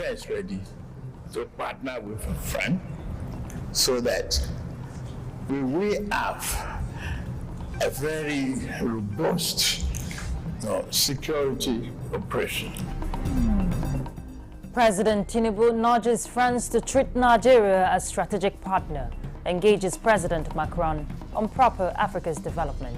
Nigeria is ready to partner with a friend so that we have a very robust security operation. President Tinubu nudges France to treat Nigeria as strategic partner, engages President Macron on proper Africa's development.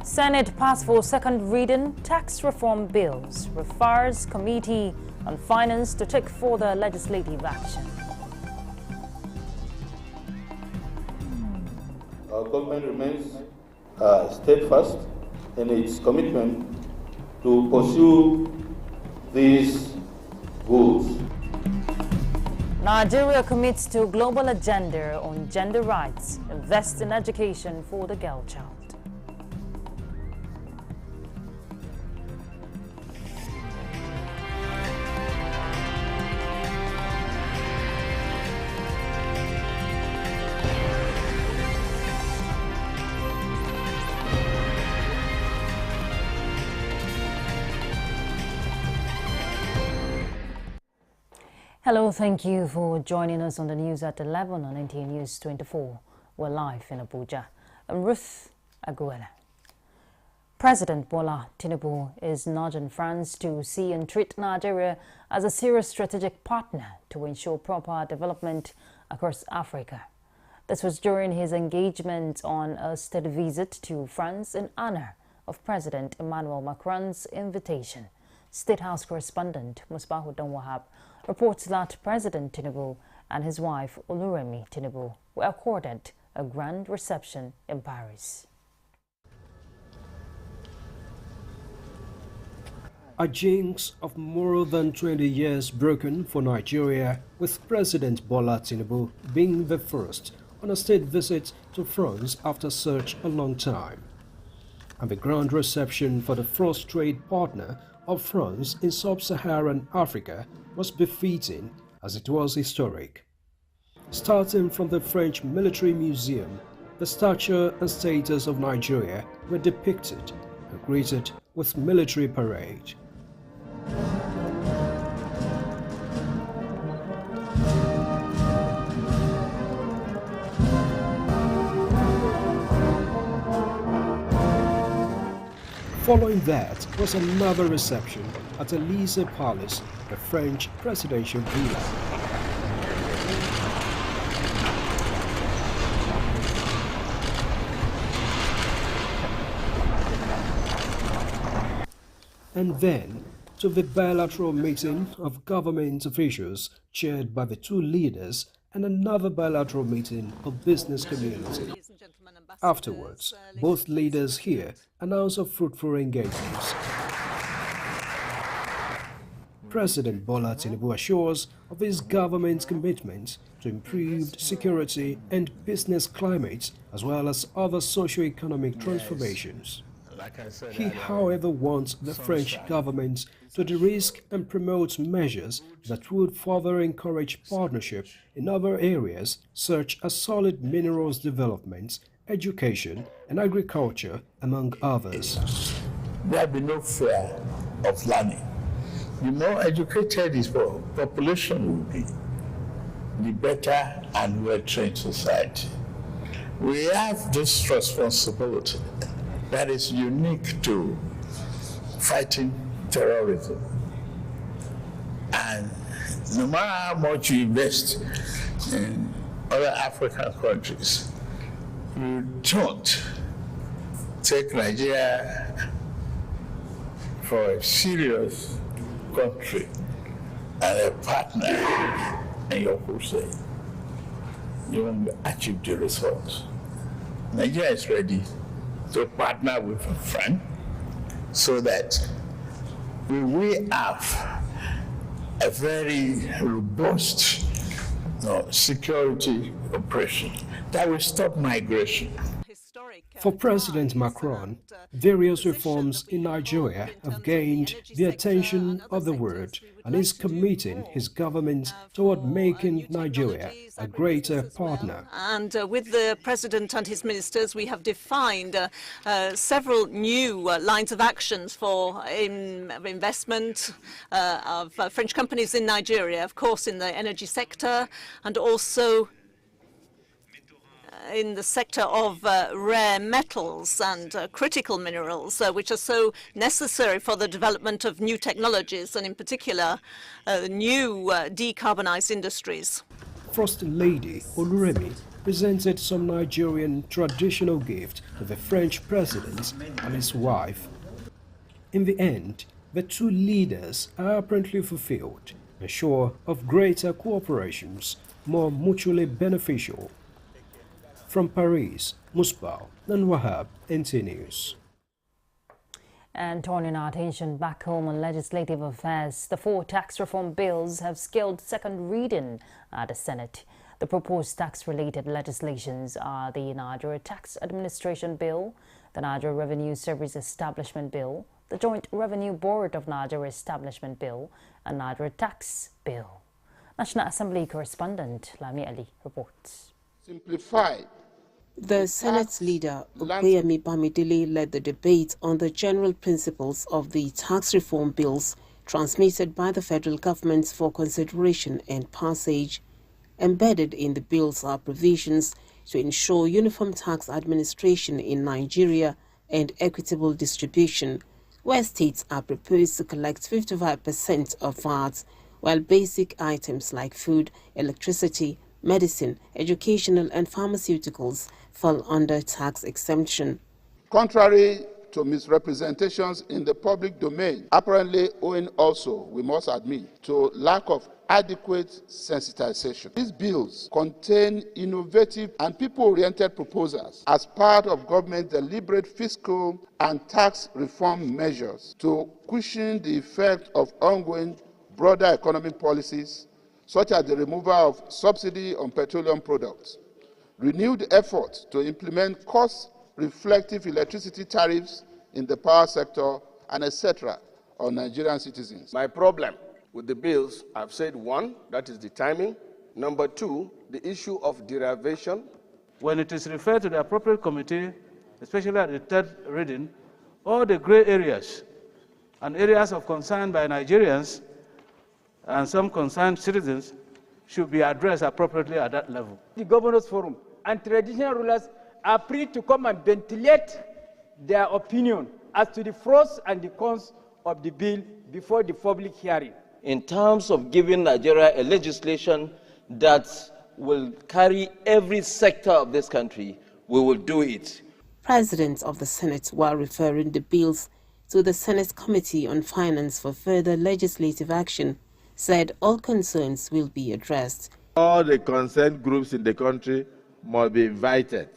Senate passed for second reading tax reform bills, refers Committee on Finance to take further legislative action. Our government remains steadfast in its commitment to pursue these goals. Nigeria commits to global agenda on gender rights, invest in education for the girl child. Hello, thank you for joining us on the news at 11 on Nta News24. We're live in Abuja. I'm Ruth Aguela. President Bola Tinubu is nudging France to see and treat Nigeria as a serious strategic partner to ensure proper development across Africa. This was during his engagement on a state visit to France in honor of President Emmanuel Macron's invitation. State House correspondent Musbahu Donwahab reports that President Tinubu and his wife Oluremi Tinubu were accorded a grand reception in Paris. A jinx of more than 20 years broken for Nigeria, with President Bola Tinubu being the first on a state visit to France after such a long time. And the grand reception for the first trade partner of France in sub-Saharan Africa was befitting as it was historic. Starting from the French Military Museum, the stature and status of Nigeria were depicted and greeted with military parade. Following that was another reception at Élysée Palace, the French presidential villa. And then to the bilateral meeting of government officials chaired by the two leaders and another bilateral meeting of business community. Afterwards, both leaders here announced of fruitful engagements. President Bola Tinubu assures of his government's commitment to improved security and business climate as well as other socio-economic transformations. He, however, wants the French government to de-risk and promote measures that would further encourage partnership in other areas such as solid minerals development, education and agriculture, among others. There will be no fear of learning. The more educated this population will be, the better and well-trained society. We have this responsibility that is unique to fighting terrorism. And no matter how much you invest in other African countries, you don't take Nigeria for a serious country and a partner in your crusade, you won't achieve the results. Nigeria is ready to partner with a friend so that we have a very robust security operation that will stop migration. For President Macron, various reforms in Nigeria have gained the attention of the world and is committing his government toward making Nigeria a greater partner. And with the President and his ministers, we have defined several new lines of actions for investment of French companies in Nigeria, of course in the energy sector and also in the sector of rare metals and critical minerals, which are so necessary for the development of new technologies and in particular new decarbonized industries. First Lady Oluremi presented some Nigerian traditional gift to the French president and his wife. In the end, the two leaders are apparently fulfilled and sure of greater cooperations, more mutually beneficial. From Paris, Musbah and Wahab, Nta News. And turning our attention back home on legislative affairs, the 4 tax reform bills have scaled second reading at the Senate. The proposed tax-related legislations are the Nigeria Tax Administration Bill, the Nigeria Revenue Service Establishment Bill, the Joint Revenue Board of Nigeria Establishment Bill, and Nigeria Tax Bill. National Assembly correspondent Lami Ali reports. Simplified. The Senate's leader, Okoyemi Bamidele, led the debate on the general principles of the tax reform bills transmitted by the federal government for consideration and passage. Embedded in the bills are provisions to ensure uniform tax administration in Nigeria and equitable distribution, where states are proposed to collect 55% of VAT, while basic items like food, electricity, medicine, educational and pharmaceuticals fall under tax exemption. Contrary to misrepresentations in the public domain, apparently owing also, we must admit, to lack of adequate sensitization. These bills contain innovative and people-oriented proposals as part of government's deliberate fiscal and tax reform measures to cushion the effect of ongoing broader economic policies, such as the removal of subsidy on petroleum products, renewed efforts to implement cost-reflective electricity tariffs in the power sector, and etc. on Nigerian citizens. My problem with the bills, I've said one, that is the timing. Number two, the issue of derivation. When it is referred to the appropriate committee, especially at the third reading, all the gray areas and areas of concern by Nigerians and some concerned citizens should be addressed appropriately at that level. The Governors Forum and traditional rulers are free to come and ventilate their opinion as to the pros and the cons of the bill before the public hearing. In terms of giving Nigeria a legislation that will carry every sector of this country, we will do it. President of the Senate, while referring the bills to the Senate Committee on Finance for further legislative action, said all concerns will be addressed. All the concerned groups in the country must be invited,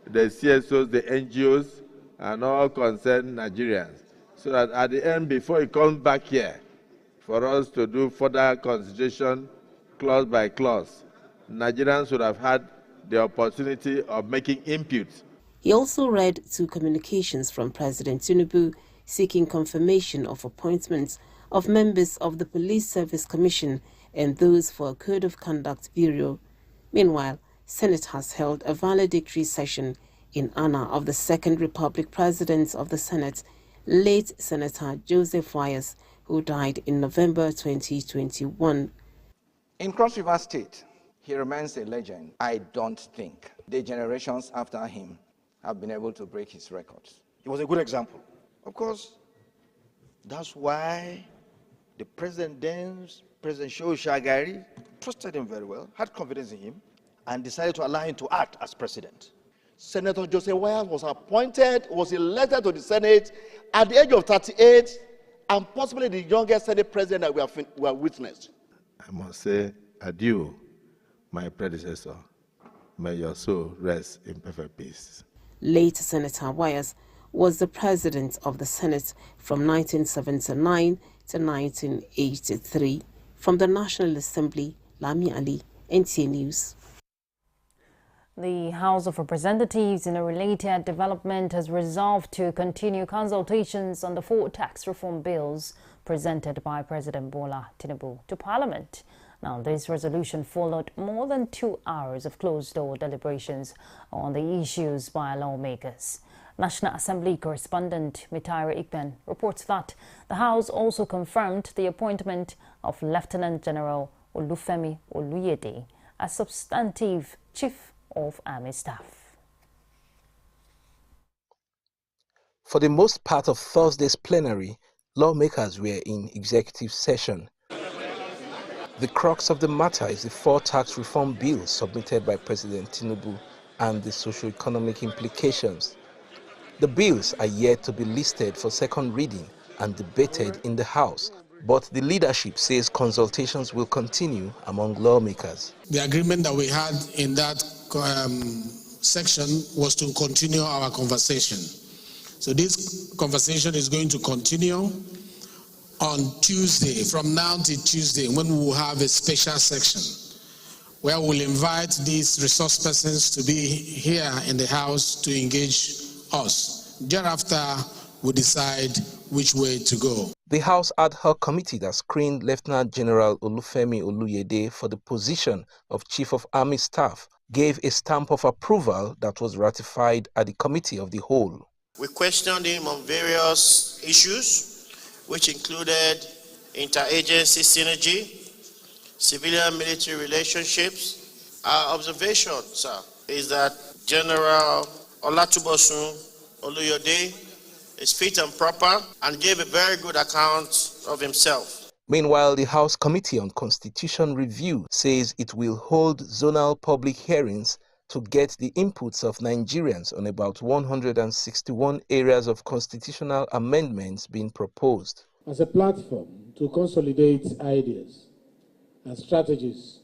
the CSOs, the NGOs, and all concerned Nigerians, so that at the end, before it comes back here, for us to do further consideration clause by clause, Nigerians would have had the opportunity of making inputs. He also read 2 communications from President Tinubu seeking confirmation of appointments of members of the Police Service Commission and those for a Code of Conduct Bureau. Meanwhile, Senate has held a valedictory session in honor of the Second Republic President of the Senate, late Senator Joseph Wise, who died in November 2021. In Cross River State, he remains a legend. I don't think the generations after him have been able to break his records. He was a good example. Of course, that's why the president then, President Shehu Shagari, trusted him very well, had confidence in him, and decided to allow him to act as president. Senator Joseph Wise was appointed, was elected to the Senate at the age of 38, and possibly the youngest Senate president that we have witnessed. I must say adieu, my predecessor. May your soul rest in perfect peace. Late Senator Wise was the president of the Senate from 1979 to 1983. From the National Assembly, Lami Ali, Nta News. The House of Representatives, in a related development, has resolved to continue consultations on the 4 tax reform bills presented by President Bola Tinubu to Parliament. Now, this resolution followed more than 2 hours of closed-door deliberations on the issues by lawmakers. National Assembly correspondent Nta News24 reports that the House also confirmed the appointment of Lieutenant General Olufemi Oluyede as substantive Chief of Army Staff. For the most part of Thursday's plenary, lawmakers were in executive session. The crux of the matter is the 4 tax reform bills submitted by President Tinubu and the socio-economic implications. The bills are yet to be listed for second reading and debated in the House, but the leadership says consultations will continue among lawmakers. The agreement that we had in that section was to continue our conversation. So this conversation is going to continue on Tuesday, from now till Tuesday, when we will have a special section where we'll invite these resource persons to be here in the House to engage us. Thereafter, we'll decide which way to go. The House Ad Hoc Committee that screened Lieutenant General Olufemi Oluyede for the position of Chief of Army Staff gave a stamp of approval that was ratified at the Committee of the Whole. We questioned him on various issues, which included interagency synergy, civilian-military relationships. Our observation, sir, is that General Olatubosun Oluyede is fit and proper and gave a very good account of himself. Meanwhile, the House Committee on Constitution Review says it will hold zonal public hearings to get the inputs of Nigerians on about 161 areas of constitutional amendments being proposed. As a platform to consolidate ideas and strategies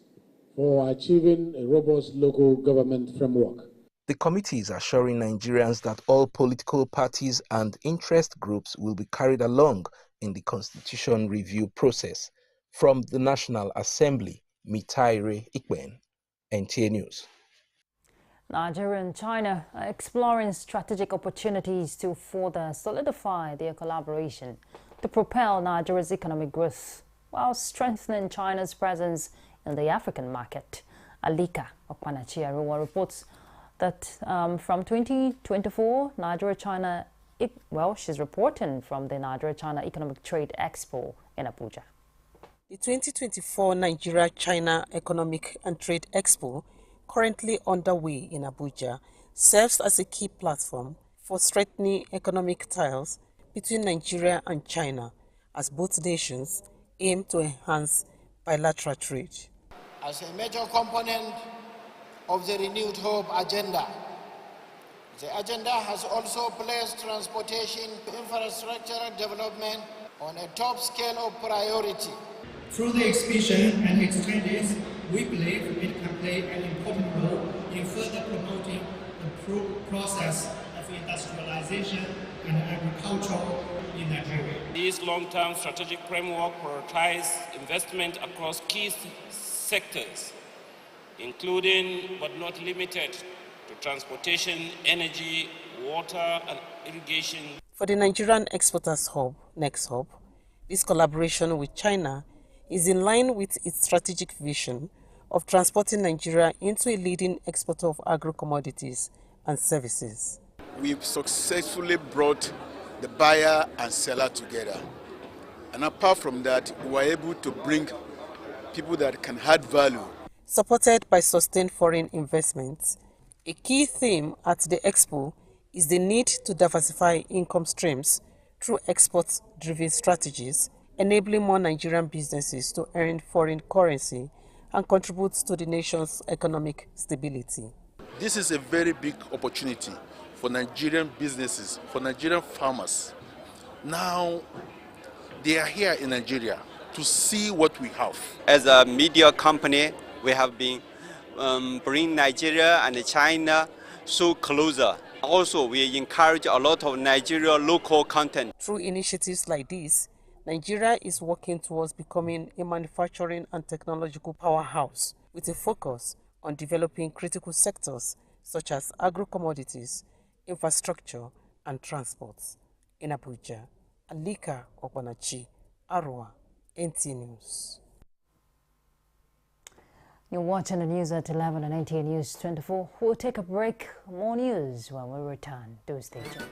for achieving a robust local government framework. The committee is assuring Nigerians that all political parties and interest groups will be carried along in the constitution review process. From the National Assembly, Nta News24, Nta News. Nigeria and China are exploring strategic opportunities to further solidify their collaboration to propel Nigeria's economic growth while strengthening China's presence in the African market. Alika Okpanachi-Aruwa reports that from 2024, Nigeria-China, she's reporting from the Nigeria-China Economic Trade Expo in Abuja. The 2024 Nigeria-China Economic and Trade Expo, currently underway in Abuja, serves as a key platform for strengthening economic ties between Nigeria and China as both nations aim to enhance bilateral trade. As a major component of the Renewed Hope agenda, the agenda has also placed transportation infrastructure development on a top scale of priority. Through the exhibition and exchanges, we believe it can play an important role in further promoting the process of industrialization and agriculture in Nigeria. This long-term strategic framework prioritizes investment across key sectors, including but not limited to transportation, energy, water, and irrigation. For the Nigerian Exporters Hub, Next Hub, this collaboration with China is in line with its strategic vision of transporting Nigeria into a leading exporter of agro-commodities and services. We've successfully brought the buyer and seller together. And apart from that, we were able to bring people that can add value. Supported by sustained foreign investments, a key theme at the Expo is the need to diversify income streams through export-driven strategies, enabling more Nigerian businesses to earn foreign currency and contribute to the nation's economic stability. This is a very big opportunity for Nigerian businesses, for Nigerian farmers. Now, they are here in Nigeria to see what we have. As a media company, we have been bringing Nigeria and China so closer. Also, we encourage a lot of Nigeria local content. Through initiatives like this, Nigeria is working towards becoming a manufacturing and technological powerhouse with a focus on developing critical sectors such as agro-commodities, infrastructure, and transport. In Abuja, Alika Okwanachi, Arua, Nta News. You're watching the news at 11 on Nta News 24. We'll take a break. More news when we return. Do stay tuned.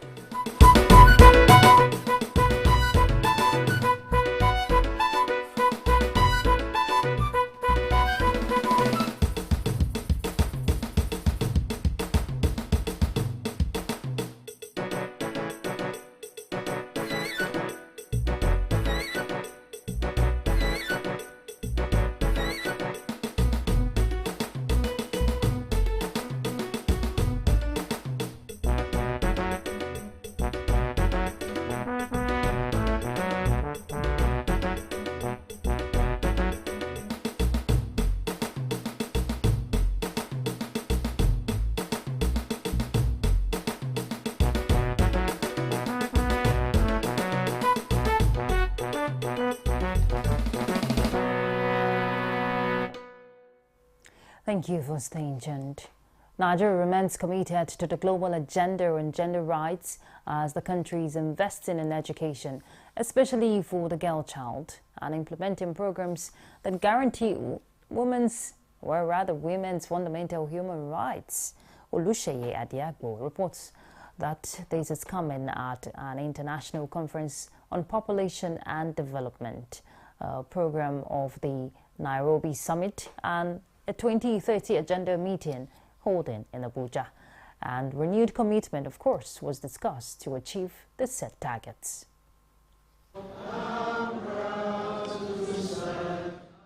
Thank you for staying tuned. Nigeria remains committed to the global agenda on gender rights as the country is investing in education, especially for the girl child, and implementing programs that guarantee women's fundamental human rights. Olusheye Adiagbo reports that this is coming at an international conference on population and development, a program of the Nairobi Summit, and a 2030 agenda meeting holding in Abuja. And renewed commitment, of course, was discussed to achieve the set targets.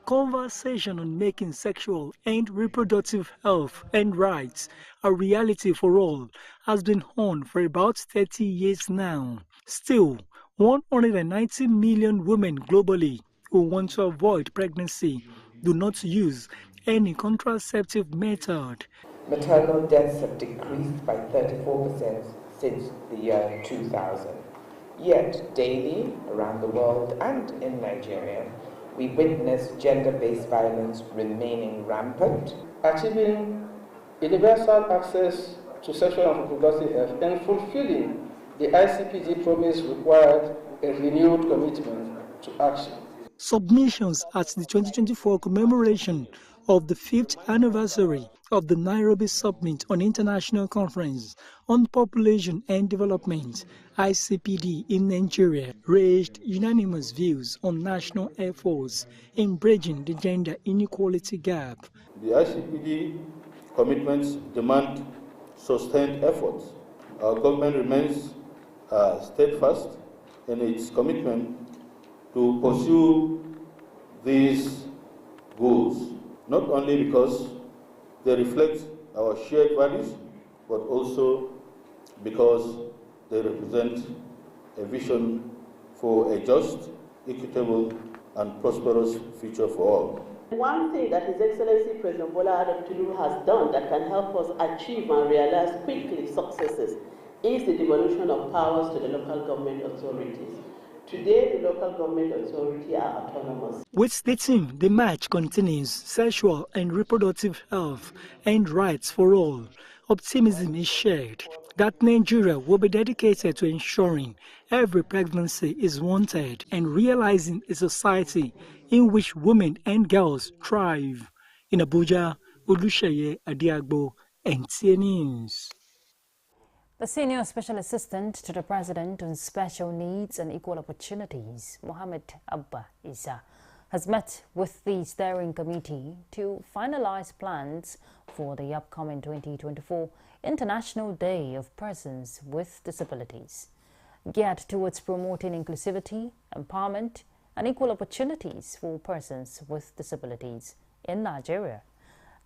Conversation on making sexual and reproductive health and rights a reality for all has been on for about 30 years now. Still, 190 million women globally who want to avoid pregnancy do not use any contraceptive method. Maternal deaths have decreased by 34% since the year 2000. Yet, daily, around the world and in Nigeria, we witness gender-based violence remaining rampant. Achieving universal access to sexual and reproductive health and fulfilling the ICPD promise required a renewed commitment to action. Submissions at the 2024 commemoration of the 5th anniversary of the Nairobi Summit on International Conference on Population and Development, ICPD, in Nigeria, raised unanimous views on national efforts in bridging the gender inequality gap. The ICPD commitments demand sustained efforts. Our government remains steadfast in its commitment to pursue these goals, not only because they reflect our shared values, but also because they represent a vision for a just, equitable, and prosperous future for all. One thing that His Excellency President Bola Tinubu has done that can help us achieve and realize quickly successes is the devolution of powers to the local government authorities. Today, the local government authorities are autonomous. With the theme, the march continues sexual and reproductive health and rights for all. Optimism is shared that Nigeria will be dedicated to ensuring every pregnancy is wanted and realizing a society in which women and girls thrive. In Abuja, Olusheye Adiagbo, Nta News. The Senior Special Assistant to the President on Special Needs and Equal Opportunities, Mohammed Abba Isa, has met with the Steering Committee to finalize plans for the upcoming 2024 International Day of Persons with Disabilities, geared towards promoting inclusivity, empowerment, and equal opportunities for persons with disabilities in Nigeria.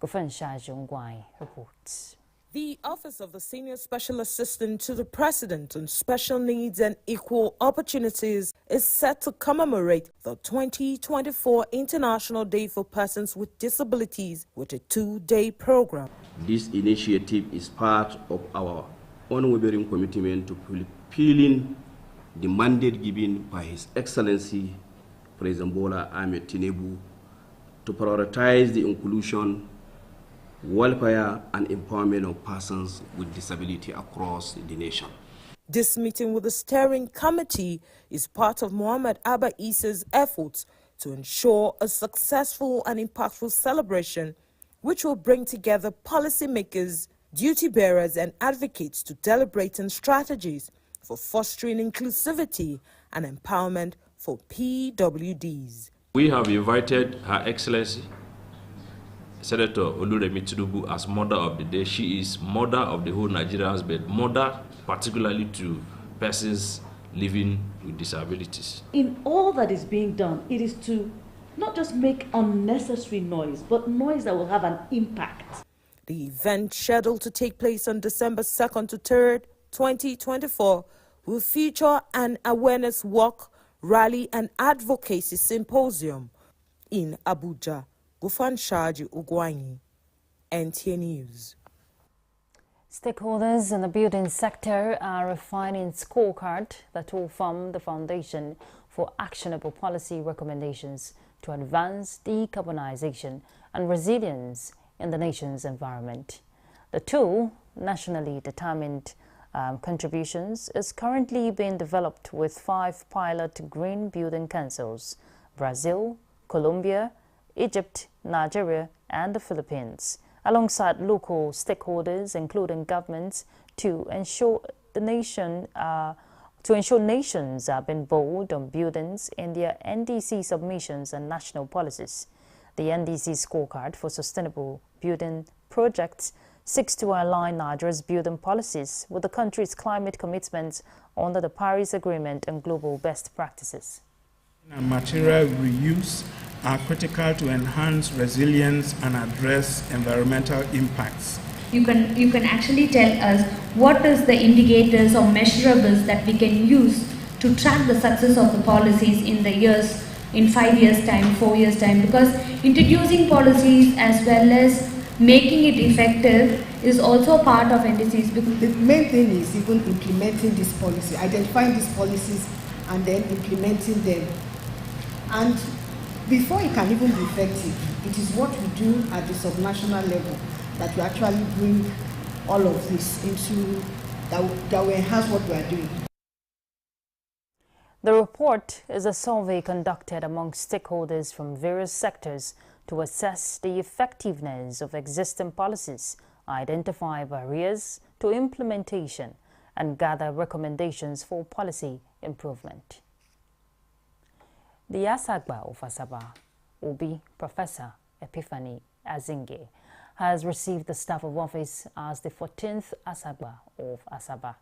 Gufensha Zhongguai reports. The Office of the Senior Special Assistant to the President on Special Needs and Equal Opportunities is set to commemorate the 2024 International Day for Persons with Disabilities with a 2-day program. This initiative is part of our unwavering commitment to fulfilling the mandate given by His Excellency President Bola Ahmed Tinubu to prioritize the inclusion welfare and empowerment of persons with disability across the nation. This meeting with the steering committee is part of Muhammad Abba Issa's efforts to ensure a successful and impactful celebration which will bring together policymakers, duty bearers and advocates to deliberate on strategies for fostering inclusivity and empowerment for PWDs. We have invited Her Excellency Senator Oluremi Tinubu as Mother of the Day. She is mother of the whole Nigerians, but mother particularly to persons living with disabilities. In all that is being done, it is to not just make unnecessary noise, but noise that will have an impact. The event, scheduled to take place on December 2nd to 3rd, 2024, will feature an awareness walk, rally and advocacy symposium in Abuja. Gufan Shaji Ugwanyi, Nta News. Stakeholders in the building sector are refining scorecard that will form the foundation for actionable policy recommendations to advance decarbonization and resilience in the nation's environment. The tool, nationally determined contributions, is currently being developed with 5 pilot green building councils: Brazil, Colombia, Egypt, Nigeria, and the Philippines, alongside local stakeholders, including governments, to ensure nations are being bold on buildings in their NDC submissions and national policies. The NDC scorecard for sustainable building projects seeks to align Nigeria's building policies with the country's climate commitments under the Paris Agreement and global best practices. Material reuse are critical to enhance resilience and address environmental impacts. You can actually tell us what is the indicators or measurables that we can use to track the success of the policies in the years, in 5 years' time, 4 years' time, because introducing policies as well as making it effective is also part of NDCs. The main thing is even implementing this policy, identifying these policies and then implementing them. And before it can even be effective, it is what we do at the subnational level that we actually bring all of this into, that will enhance what we are doing. The report is a survey conducted among stakeholders from various sectors to assess the effectiveness of existing policies, identify barriers to implementation, and gather recommendations for policy improvement. The Asagba of Asaba, Obi Professor Epiphany Azinge, has received the staff of office as the 14th Asagba of Asaba.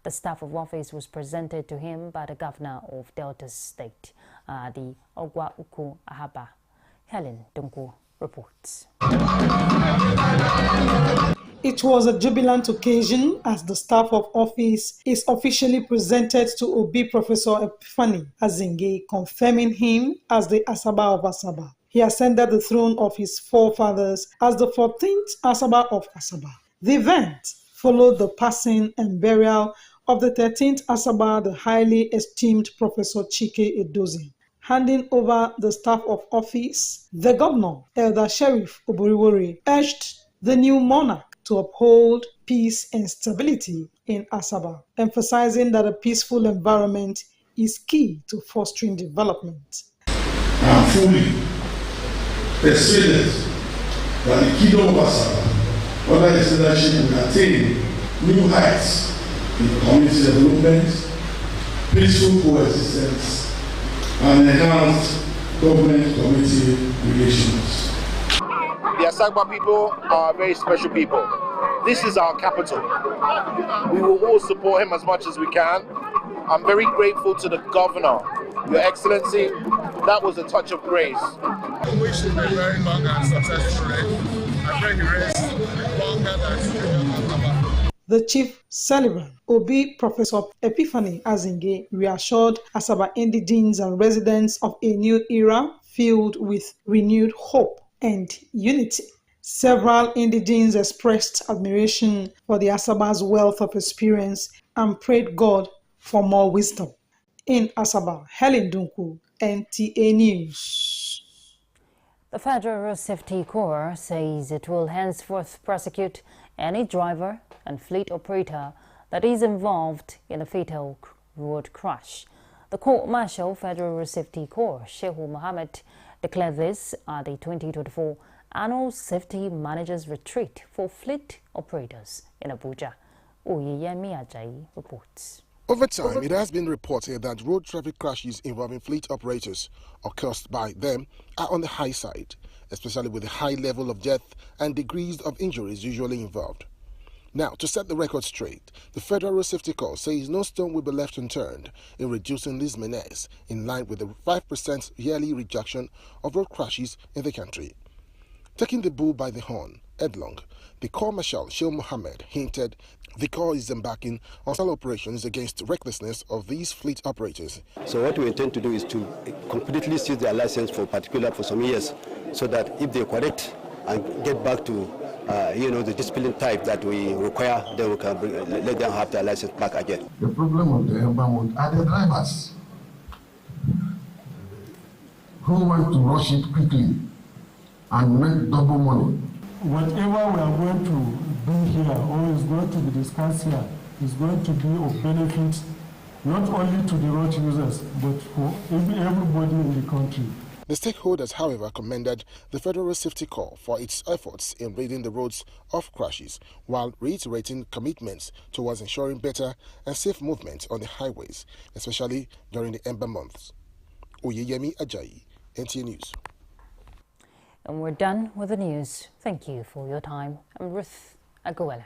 The staff of office was presented to him by the governor of Delta State, the Ogwa Uku Ahaba. Helen Dunku reports. It was a jubilant occasion as the staff of office is officially presented to Obi Professor Epiphany Azinge, confirming him as the Asaba of Asaba. He ascended the throne of his forefathers as the 14th Asaba of Asaba. The event followed the passing and burial of the 13th Asaba, the highly esteemed Professor Chike Edozie. Handing over the staff of office, the governor, Elder Sheriff Oboriwori, urged the new monarch to uphold peace and stability in Asaba, emphasizing that a peaceful environment is key to fostering development. I am fully persuaded that the kingdom of Asaba, under his leadership, will attain new heights in community development, peaceful coexistence, and enhanced government-community relations. The Asagba people are very special people. This is our capital. We will all support him as much as we can. I'm very grateful to the governor. Your Excellency, that was a touch of grace. I wish him a very long and successful reign. I pray he reigns longer than Asaba. The chief celebrant, Obi Professor Epiphany Azinge, reassured Asaba indigenes and residents of a new era filled with renewed hope and unity. Several indigenes expressed admiration for the Asaba's wealth of experience and prayed God for more wisdom. In Asaba, Helen Dunku, Nta News. The Federal Road Safety Corps says it will henceforth prosecute any driver and fleet operator that is involved in a fatal road crash. The Court-Martial Federal Road Safety Corps, Shehu Mohammed, declared this at the 2024 Annual Safety Managers Retreat for Fleet Operators in Abuja. Oyeyemi Ajayi reports. Over time, it has been reported that road traffic crashes involving fleet operators or caused by them are on the high side, especially with the high level of death and degrees of injuries usually involved. Now, to set the record straight, the Federal Road Safety Corps says no stone will be left unturned in reducing this menace in line with the 5% yearly reduction of road crashes in the country. Taking the bull by the horn, headlong, the Corps Marshal Shehu Mohammed hinted the Corps is embarking on style operations against recklessness of these fleet operators. So what we intend to do is to completely seize their license for some years, so that if they correct and get back to the discipline type that we require, then we can let them have their license back again. The problem of the environment are the drivers who want to rush it quickly and make double money. Whatever we are going to do here or is going to be discussed here is going to be of benefit not only to the road users but for everybody in the country. The stakeholders, however, commended the Federal Road Safety Corps for its efforts in ridding the roads of crashes, while reiterating commitments towards ensuring better and safe movement on the highways, especially during the Ember months. Oyeyemi Ajayi, Nta News. And we're done with the news. Thank you for your time. I'm Ruth Aguela.